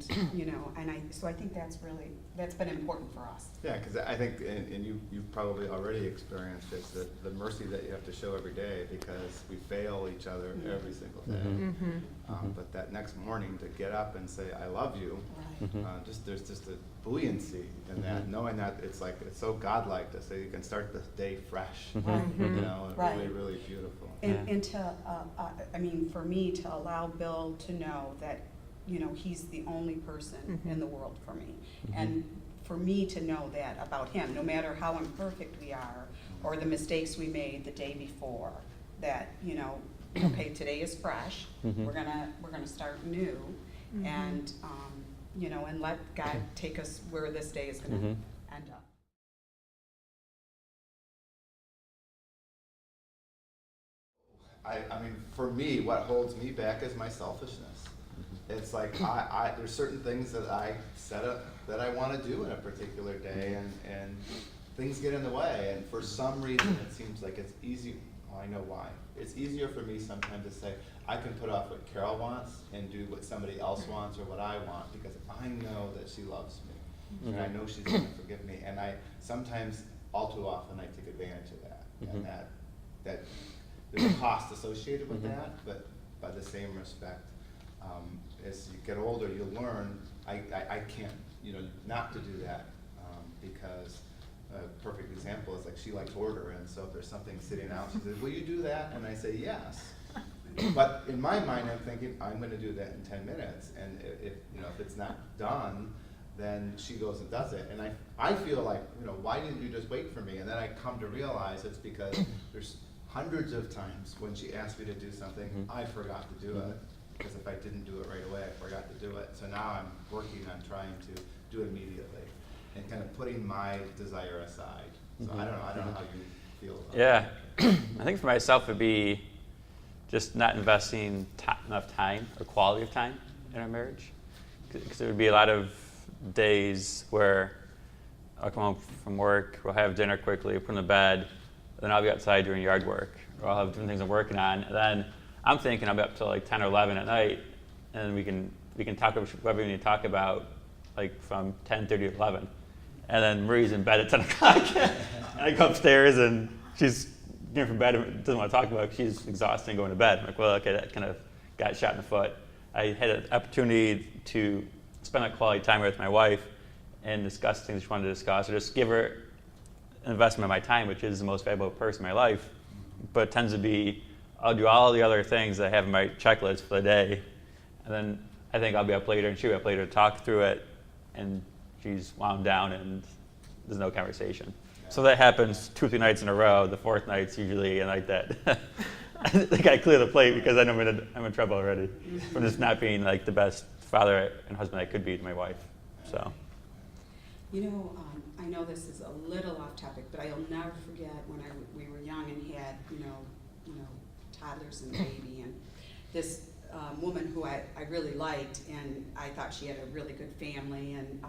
and so I think that's been important for us. Yeah, because I think, and you've probably already experienced this, the mercy that you have to show every day, because we fail each other every single day. But that next morning to get up and say, I love you, there's just a buoyancy in that, knowing that it's so godlike to say you can start the day fresh, really, really beautiful. And to, for me, to allow Bill to know that, he's the only person in the world for me. And for me to know that about him, no matter how imperfect we are, or the mistakes we made the day before, that, okay, today is fresh, we're gonna start new, and, and let God take us where this day is gonna end up. I mean, for me, what holds me back is my selfishness. It's like there's certain things that I set up that I want to do in a particular day, and things get in the way. And for some reason, it seems like it's easy. Oh, I know why. It's easier for me sometimes to say I can put off what Carol wants and do what somebody else wants or what I want, because I know that she loves me, and I know she's going to forgive me. And I sometimes, all too often, I take advantage of that, and that there's a cost associated with that, but by the same respect, as you get older, you learn, I can't, not to do that, because a perfect example is like she likes order, and so if there's something sitting out, she says, will you do that? And I say, yes. But in my mind, I'm thinking, I'm going to do that in 10 minutes, and if it's not done, then she goes and does it. And I feel like, why didn't you just wait for me? And then I come to realize it's because there's hundreds of times when she asked me to do something, I forgot to do it. Because if I didn't do it right away, I forgot to do it. So now I'm working on trying to do it immediately and kind of putting my desire aside. So I don't know how you feel about that. I think for myself it would be just not investing enough time or quality of time in our marriage. Because there would be a lot of days where I'll come home from work, we'll have dinner quickly, put in the bed, then I'll be outside doing yard work, or I'll have different things I'm working on, and then I'm thinking I'll be up till like 10 or 11 at night, and we can talk about whatever we need to talk about, like from 10:30 to 11, and then Marie's in bed at 10 o'clock, and I go upstairs and she's getting from bed and doesn't want to talk about it. She's exhausted and going to bed. I'm like, well, okay, that kind of got shot in the foot. I had an opportunity to spend that quality time with my wife and discuss things she wanted to discuss, or just give her an investment of my time, which is the most valuable person in my life, but it tends to be I'll do all the other things that I have in my checklist for the day, and then I think I'll be up later and she'll be up later to talk through it, and she's wound down and there's no conversation. So that happens 2 or 3 nights in a row. The 4th night's usually a night that I think I clear the plate, because I know I'm in trouble already from just not being like the best father and husband I could be to my wife. So. I know this is a little off topic, but I'll never forget when we were young and had, toddlers and baby, and this woman who I really liked, and I thought she had a really good family and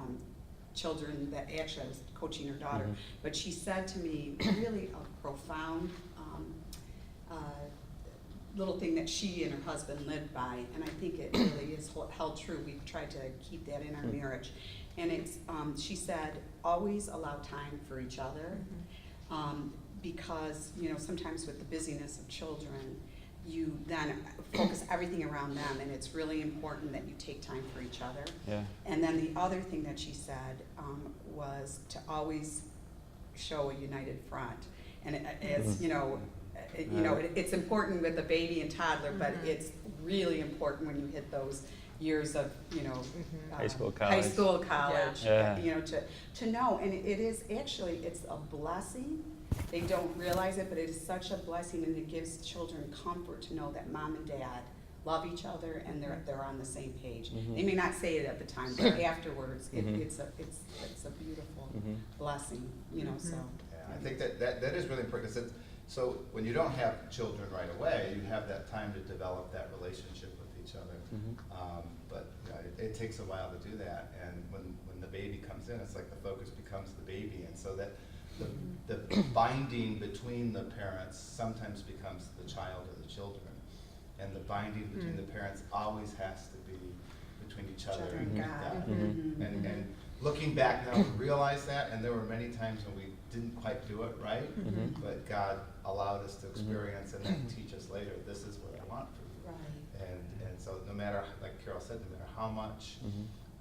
children that actually I was coaching her daughter, but she said to me really a profound little thing that she and her husband lived by, and I think it really is held true. We've tried to keep that in our marriage, and it's she said, always allow time for each other, because sometimes with the busyness of children, you then focus everything around them, and it's really important that you take time for each other. Yeah. And then the other thing that she said was to always show a united front, and it's it's important with a baby and toddler, but it's really important when you hit those years of high school, college. Yeah. To know, and it is actually, it's a blessing. They don't realize it, but it is such a blessing, and it gives children comfort to know that mom and dad love each other and they're on the same page. They may not say it at the time, but afterwards, it's a beautiful blessing. So. Yeah, I think that is really important. So when you don't have children right away, you have that time to develop that relationship with each other. But it takes a while to do that, and when the baby comes in, it's like the focus becomes the baby, and so that the binding between the parents sometimes becomes the child or the children, and the binding between the parents always has to be between each other other and and God. God. Mhm. And looking back now, we realize that, and there were many times when we didn't quite do it right, but God allowed us to experience and then teach us later, this is what I want for you. Right. And so no matter, like Carol said, no matter how much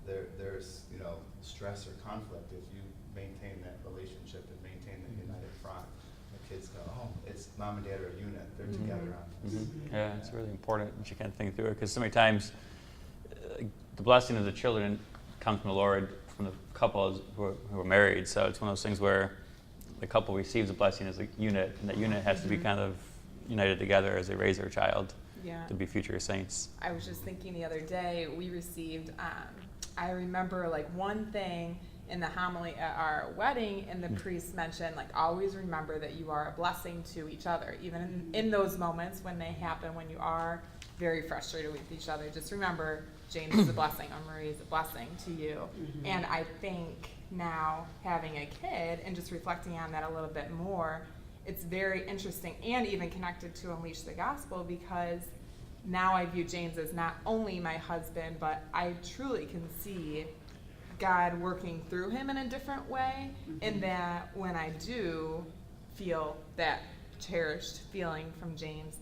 there's, you know, stress or conflict, if you maintain that relationship and maintain the united front, the kids go, oh, it's mom and dad are a unit, they're together on this. Yeah, it's really important that you kind of think through it, because so many times the blessing of the children comes from the Lord, from the couples who are married. So it's one of those things where the couple receives a blessing as a unit, and that unit has to be kind of united together as they raise their child to be future saints. I was just thinking the other day, we received, I remember like one thing in the homily at our wedding, and the priest mentioned, like, always remember that you are a blessing to each other, even in those moments when they happen, when you are very frustrated with each other. Just remember, James is a blessing, or Marie is a blessing to you. And I think now, having a kid and just reflecting on that a little bit more, it's very interesting and even connected to Unleash the Gospel, because now I view James as not only my husband, but I truly can see God working through him in a different way, in that when I do feel that cherished feeling from James,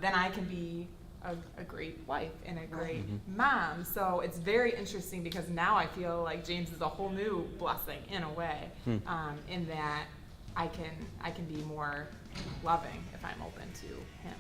then I can be a great wife and a great mom. So it's very interesting, because now I feel like James is a whole new blessing in a way, in that I can be more loving if I'm open to him.